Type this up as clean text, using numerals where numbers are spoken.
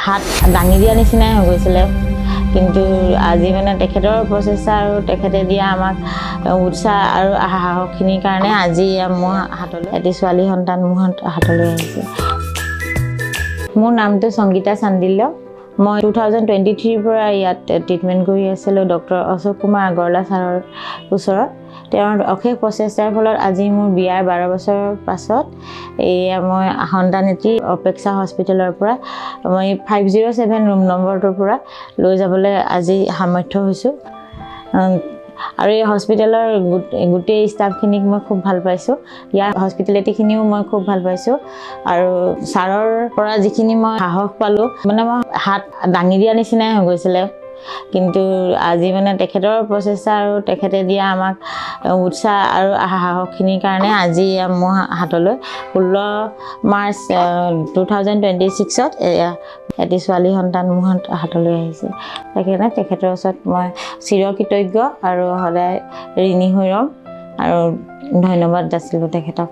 হাত দাঙি দিয়া নিচিনাই হৈ গৈছিলে কিন্তু আজি মানে তেখেতৰ প্ৰচেষ্টা আৰু তেখেতে দিয়া আমাক উৎসাহ আৰু সাহসখিনিৰ কাৰণে আজি মোৰ হাতলৈ এটি ছোৱালী সন্তান মোৰ হাতলৈ আহিছে। মোৰ নামটো সংগীতা চান্দিল্য। মই 2023 পৰা ইয়াত ট্ৰিটমেণ্ট কৰি আছিলোঁ ডক্টৰ অশোক কুমাৰ আগৰৱালা ছাৰৰ ওচৰত। তেওঁৰ অশেষ প্ৰচেষ্টাৰ ফলত আজি মোৰ বিয়াৰ 12 বছৰৰ পাছত মই সন্তানেত্ৰী অপেক্ষা হস্পিটেলৰ পৰা মই 507 ৰুম নম্বৰটোৰ পৰা লৈ যাবলৈ আজি সামৰ্থ্য হৈছোঁ। আৰু এই হস্পিটেলৰ গোটেই ষ্টাফখিনিক মই খুব ভাল পাইছোঁ। ইয়াৰ হস্পিটেলিটিখিনিও মই খুব ভাল পাইছোঁ আৰু ছাৰৰ পৰা যিখিনি মই সাহস পালোঁ মানে মই হাত দাঙি দিয়া নিচিনাই হৈ গৈছিলে কিন্তু আজি মানে তেখেতৰ প্ৰচেষ্টা আৰু তেখেতে দিয়া আমাক উৎসাহ আৰু সাহসখিনিৰ কাৰণে আজি মোৰ হাতলৈ 16 মাৰ্চ 2026ত এটি ছোৱালী সন্তান মোৰ হাতলৈ আহিছে। সেইকাৰণে তেখেতৰ ওচৰত মই চিৰকৃতজ্ঞ আৰু সদায় ঋণী হৈ ৰ'ম আৰু ধন্যবাদ যাচিলোঁ তেখেতক।